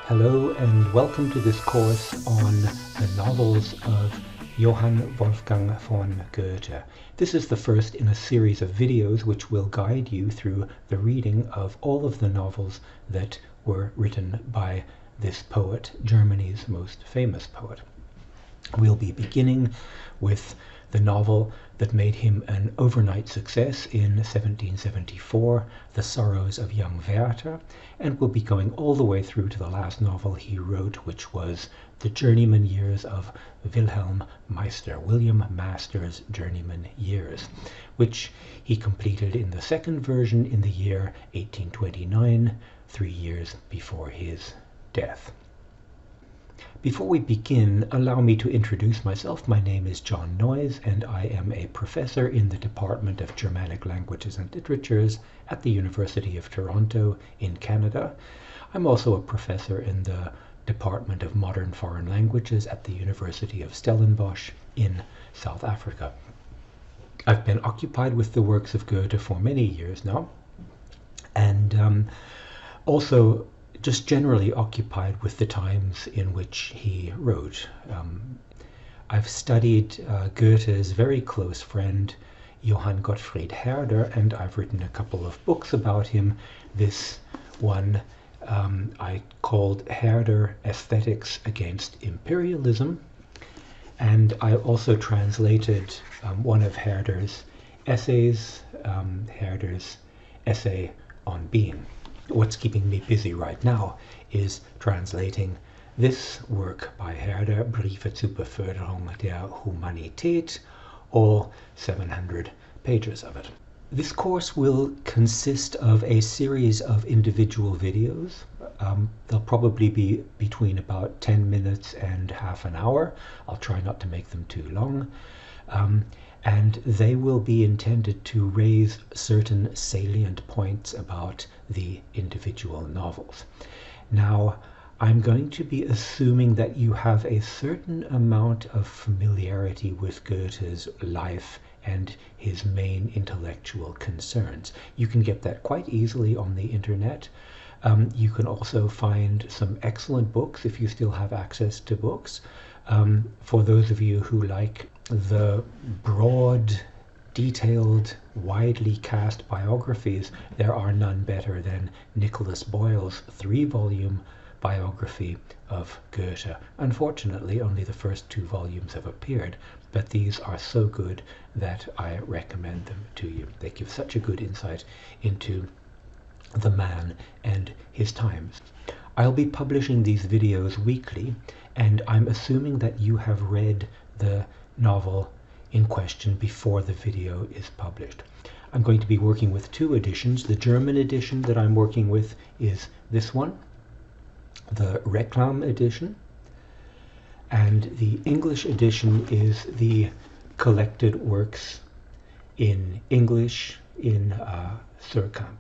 Hello and welcome to this course on the novels of Johann Wolfgang von Goethe. This is the first in a series of videos which will guide you through the reading of all of the novels that were written by this poet, Germany's most famous poet. We'll be beginning with the novel that made him an overnight success in 1774, The Sorrows of Young Werther, and we'll be going all the way through to the last novel he wrote, which was The Journeyman Years of Wilhelm Meister, William Meister's Journeyman Years, which he completed in the second version in the year 1829, 3 years before his death. Before we begin, allow me to introduce myself. My name is John Noyes, and I am a professor in the Department of Germanic Languages and Literatures at the University of Toronto in Canada. I'm also a professor in the Department of Modern Foreign Languages at the University of Stellenbosch in South Africa. I've been occupied with the works of Goethe for many years now, and also just generally occupied with the times in which he wrote. I've studied Goethe's very close friend, Johann Gottfried Herder, and I've written a couple of books about him. This one I called Herder, Aesthetics Against Imperialism, and I also translated one of Herder's essays, Herder's essay on being. What's keeping me busy right now is translating this work by Herder, Briefe zur Beförderung der Humanität, all 700 pages of it. This course will consist of a series of individual videos. They'll probably be between about 10 minutes and half an hour. I'll try not to make them too long. And they will be intended to raise certain salient points about the individual novels. Now, I'm going to be assuming that you have a certain amount of familiarity with Goethe's life and his main intellectual concerns. You can get that quite easily on the internet. You can also find some excellent books if you still have access to books. For those of you who like the broad, detailed, widely cast biographies, there are none better than Nicholas Boyle's 3-volume biography of Goethe. Unfortunately, only the first 2 volumes have appeared, but these are so good that I recommend them to you. They give such a good insight into the man and his times. I'll be publishing these videos weekly, and I'm assuming that you have read the novel in question before the video is published. I'm going to be working with 2 editions. The German edition that I'm working with is this one, the Reklam edition, and the English edition is the collected works in English in Surkamp.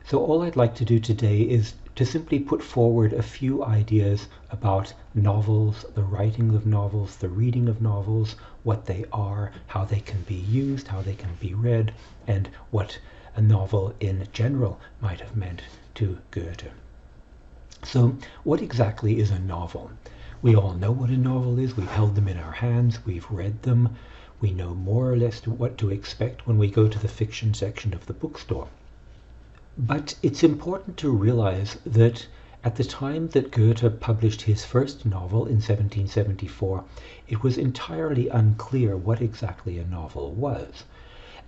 So all I'd like to do today is to simply put forward a few ideas about novels, the writing of novels, the reading of novels, what they are, how they can be used, how they can be read, and what a novel in general might have meant to Goethe. So what exactly is a novel? We all know what a novel is. We've held them in our hands. We've read them. We know more or less what to expect when we go to the fiction section of the bookstore. But it's important to realize that at the time that Goethe published his first novel in 1774, it was entirely unclear what exactly a novel was.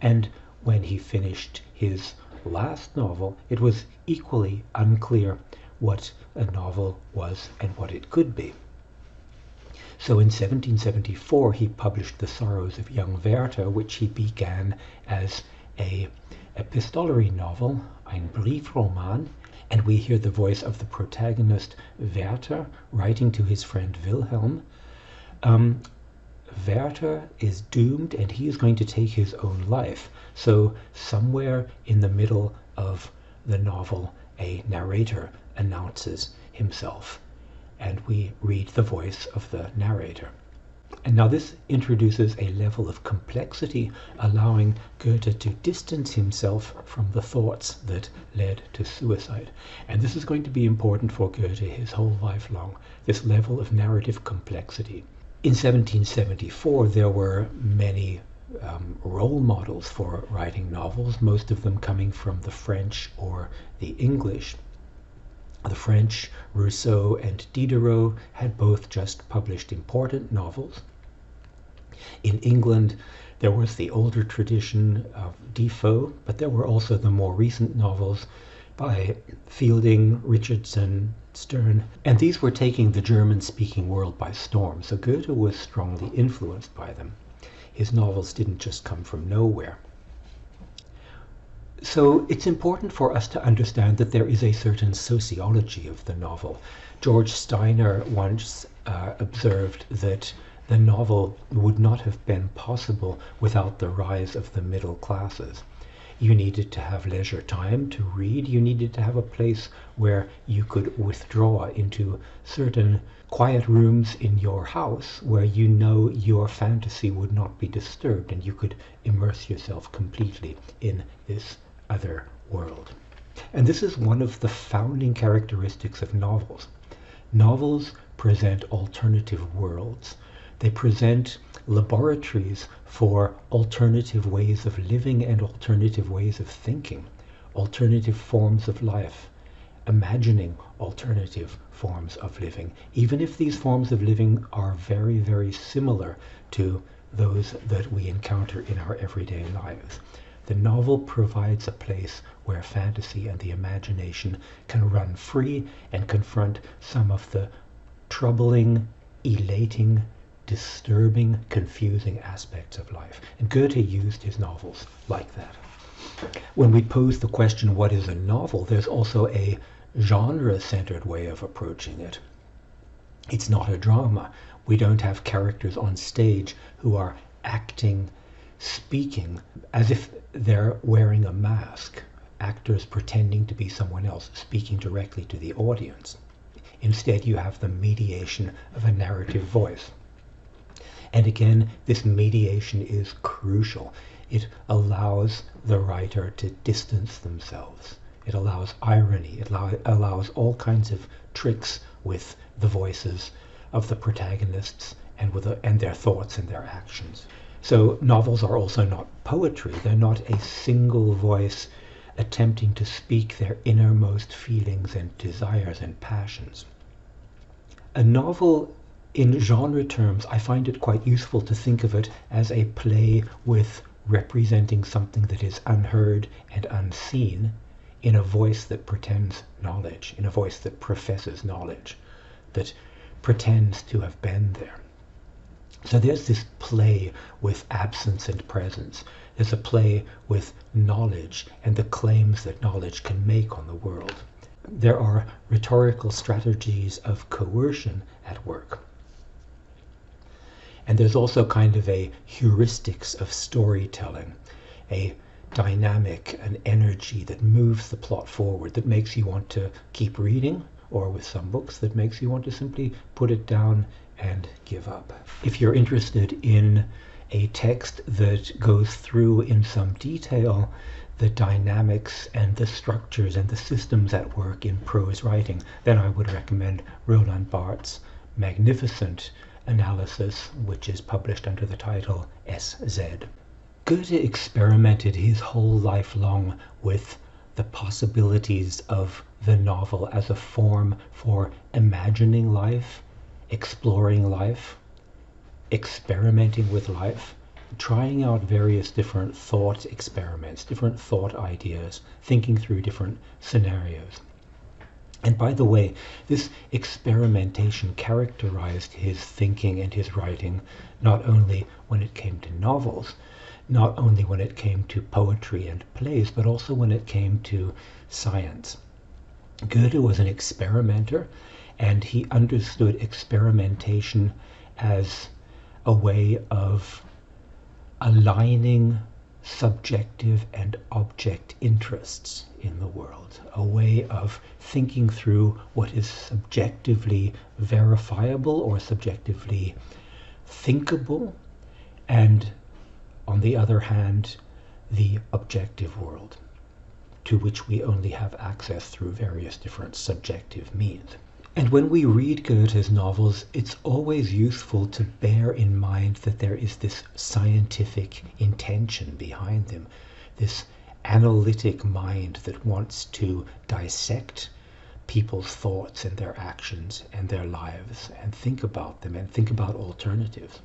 And when he finished his last novel, it was equally unclear what a novel was and what it could be. So in 1774, he published The Sorrows of Young Werther, which he began as a epistolary novel, ein Briefroman, and we hear the voice of the protagonist Werther writing to his friend Wilhelm. Werther is doomed and he is going to take his own life. So somewhere in the middle of the novel, a narrator announces himself, and we read the voice of the narrator. And now this introduces a level of complexity, allowing Goethe to distance himself from the thoughts that led to suicide. And this is going to be important for Goethe his whole life long, this level of narrative complexity. In 1774, there were many role models for writing novels, most of them coming from the French or the English. The French, Rousseau and Diderot, had both just published important novels. In England, there was the older tradition of Defoe, but there were also the more recent novels by Fielding, Richardson, Sterne, and these were taking the German-speaking world by storm, so Goethe was strongly influenced by them. His novels didn't just come from nowhere. So it's important for us to understand that there is a certain sociology of the novel. George Steiner once observed that the novel would not have been possible without the rise of the middle classes. You needed to have leisure time to read. You needed to have a place where you could withdraw into certain quiet rooms in your house where you know your fantasy would not be disturbed and you could immerse yourself completely in this other world. And this is one of the founding characteristics of novels. Novels present alternative worlds. They present laboratories for alternative ways of living and alternative ways of thinking, alternative forms of life, imagining alternative forms of living, even if these forms of living are very, very similar to those that we encounter in our everyday lives. The novel provides a place where fantasy and the imagination can run free and confront some of the troubling, elating, disturbing, confusing aspects of life. And Goethe used his novels like that. When we pose the question, what is a novel, there's also a genre-centered way of approaching it. It's not a drama. We don't have characters on stage who are acting, speaking, as if they're wearing a mask. Actors pretending to be someone else, speaking directly to the audience. Instead, you have the mediation of a narrative voice. And again, this mediation is crucial. It allows the writer to distance themselves. It allows irony. It allows all kinds of tricks with the voices of the protagonists and their thoughts and their actions. So novels are also not poetry. They're not a single voice attempting to speak their innermost feelings and desires and passions. A novel, in genre terms, I find it quite useful to think of it as a play with representing something that is unheard and unseen in a voice that pretends knowledge, in a voice that professes knowledge, that pretends to have been there. So there's this play with absence and presence. There's a play with knowledge and the claims that knowledge can make on the world. There are rhetorical strategies of coercion at work. And there's also kind of a heuristics of storytelling, a dynamic, an energy that moves the plot forward, that makes you want to keep reading, or with some books, that makes you want to simply put it down and give up. If you're interested in a text that goes through in some detail the dynamics and the structures and the systems at work in prose writing, then I would recommend Roland Barthes' magnificent analysis, which is published under the title SZ. Goethe experimented his whole life long with the possibilities of the novel as a form for imagining life, exploring life, experimenting with life, trying out various different thought experiments, different thought ideas, thinking through different scenarios. And by the way, this experimentation characterized his thinking and his writing not only when it came to novels, not only when it came to poetry and plays, but also when it came to science. Goethe was an experimenter, and he understood experimentation as a way of aligning subjective and object interests in the world, a way of thinking through what is subjectively verifiable or subjectively thinkable, and on the other hand, the objective world, to which we only have access through various different subjective means. And when we read Goethe's novels, it's always useful to bear in mind that there is this scientific intention behind them, this analytic mind that wants to dissect people's thoughts and their actions and their lives and think about them and think about alternatives.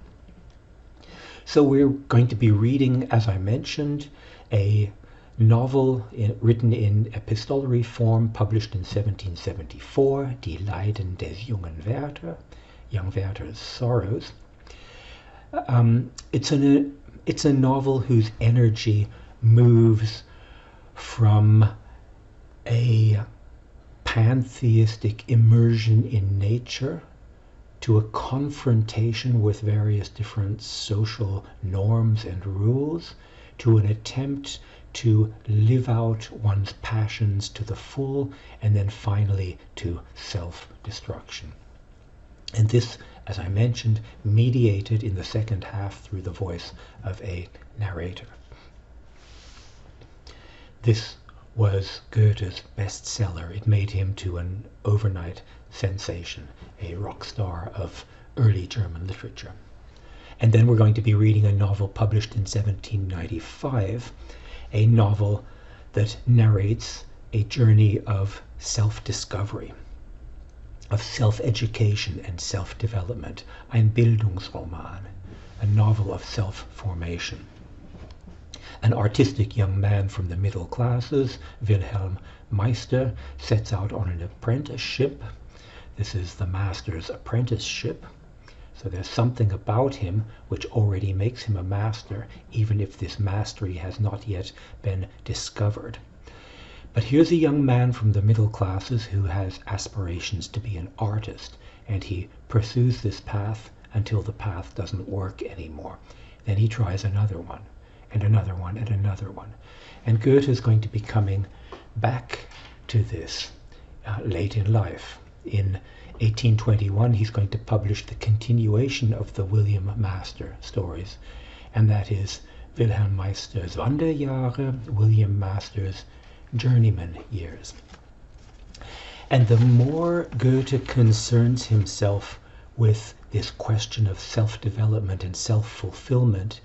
So we're going to be reading, as I mentioned, a novel written in epistolary form, published in 1774, Die Leiden des jungen Werther, young Werther's sorrows. It's a novel whose energy moves from a pantheistic immersion in nature to a confrontation with various different social norms and rules, to an attempt to live out one's passions to the full, and then finally to self-destruction. And this, as I mentioned, mediated in the second half through the voice of a narrator. This was Goethe's bestseller. It made him to an overnight sensation, a rock star of early German literature. And then we're going to be reading a novel published in 1795, a novel that narrates a journey of self-discovery, of self-education and self-development, ein Bildungsroman, a novel of self-formation. An artistic young man from the middle classes, Wilhelm Meister, sets out on an apprenticeship. This is the master's apprenticeship. So there's something about him which already makes him a master, even if this mastery has not yet been discovered. But here's a young man from the middle classes who has aspirations to be an artist, and he pursues this path until the path doesn't work anymore. Then he tries another one, and another one, and another one. And Goethe is going to be coming back to this late in life. In 1821, he's going to publish the continuation of the William Meister stories, and that is Wilhelm Meister's Wanderjahre, William Meister's journeyman years. And the more Goethe concerns himself with this question of self-development and self-fulfillment,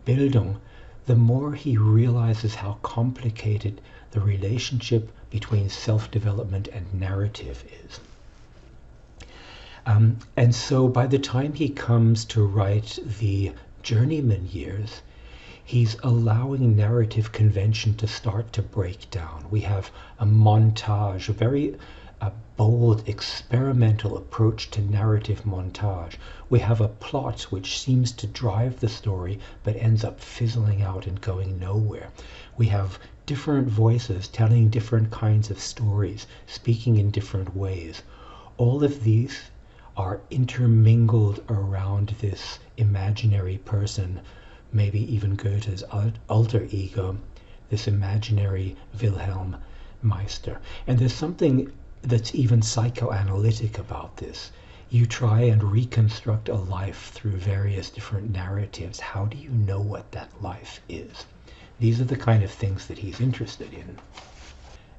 Bildung, the more he realizes how complicated the relationship between self-development and narrative is. And so by the time he comes to write the journeyman years, he's allowing narrative convention to start to break down. We have a montage, a very bold experimental approach to narrative montage. We have a plot which seems to drive the story but ends up fizzling out and going nowhere. We have different voices telling different kinds of stories, speaking in different ways. All of these are intermingled around this imaginary person, maybe even Goethe's alter ego, this imaginary Wilhelm Meister. And there's something that's even psychoanalytic about this. You try and reconstruct a life through various different narratives. How do you know what that life is? These are the kind of things that he's interested in.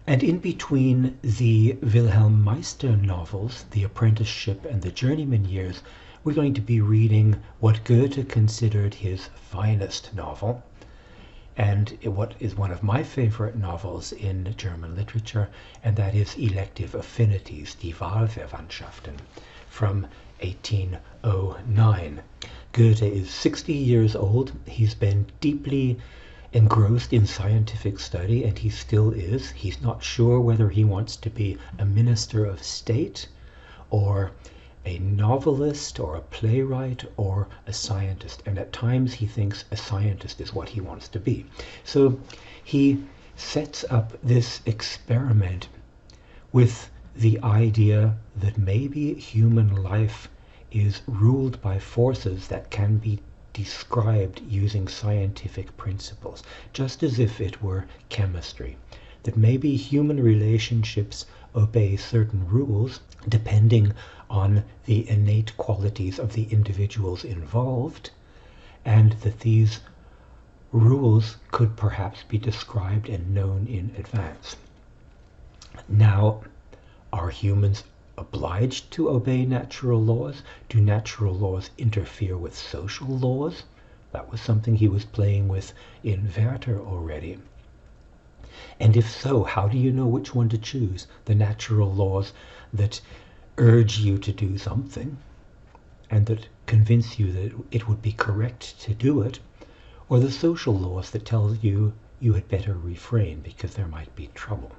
And in between the Wilhelm Meister novels, The Apprenticeship and The Journeyman Years, we're going to be reading what Goethe considered his finest novel, and what is one of my favorite novels in German literature, and that is Elective Affinities, Die Wahlverwandtschaften, from 1809. Goethe is 60 years old. He's been deeply engrossed in scientific study, and he still is. He's not sure whether he wants to be a minister of state or a novelist or a playwright or a scientist, and at times he thinks a scientist is what he wants to be. So he sets up this experiment with the idea that maybe human life is ruled by forces that can be described using scientific principles, just as if it were chemistry. That maybe human relationships obey certain rules depending on the innate qualities of the individuals involved, and that these rules could perhaps be described and known in advance. Now, are humans obliged to obey natural laws? Do natural laws interfere with social laws? That was something he was playing with in Werther already. And if so, how do you know which one to choose? The natural laws that urge you to do something and that convince you that it would be correct to do it, or the social laws that tell you you had better refrain because there might be trouble.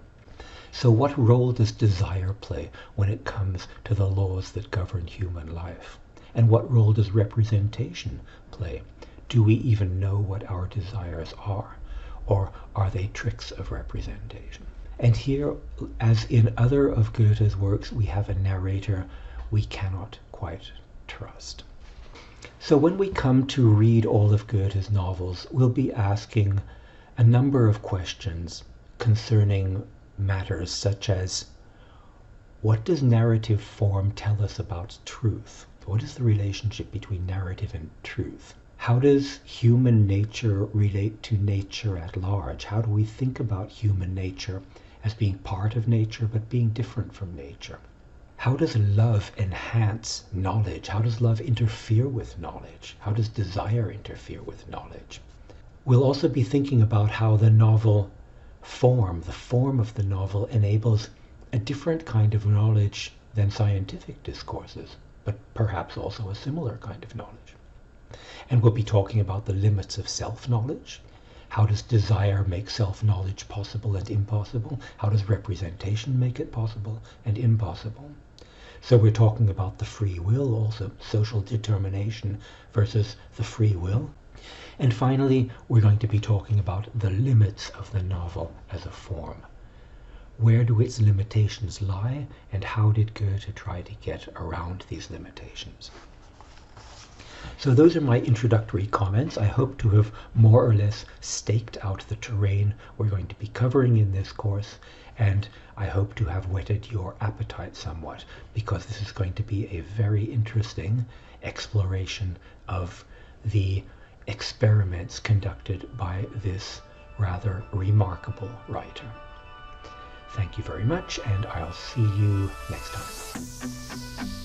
So what role does desire play when it comes to the laws that govern human life? And what role does representation play? Do we even know what our desires are? Or are they tricks of representation? And here, as in other of Goethe's works, we have a narrator we cannot quite trust. So when we come to read all of Goethe's novels, we'll be asking a number of questions concerning matters such as, what does narrative form tell us about truth? What is the relationship between narrative and truth? How does human nature relate to nature at large? How do we think about human nature as being part of nature but being different from nature? How does love enhance knowledge? How does love interfere with knowledge? How does desire interfere with knowledge? We'll also be thinking about how the novel the form of the novel enables a different kind of knowledge than scientific discourses, but perhaps also a similar kind of knowledge. And we'll be talking about the limits of self-knowledge. How does desire make self-knowledge possible and impossible? How does representation make it possible and impossible? So we're talking about the free will also, social determination versus the free will. And finally, we're going to be talking about the limits of the novel as a form. Where do its limitations lie, and how did Goethe try to get around these limitations? So those are my introductory comments. I hope to have more or less staked out the terrain we're going to be covering in this course, and I hope to have whetted your appetite somewhat, because this is going to be a very interesting exploration of the experiments conducted by this rather remarkable writer. Thank you very much, and I'll see you next time.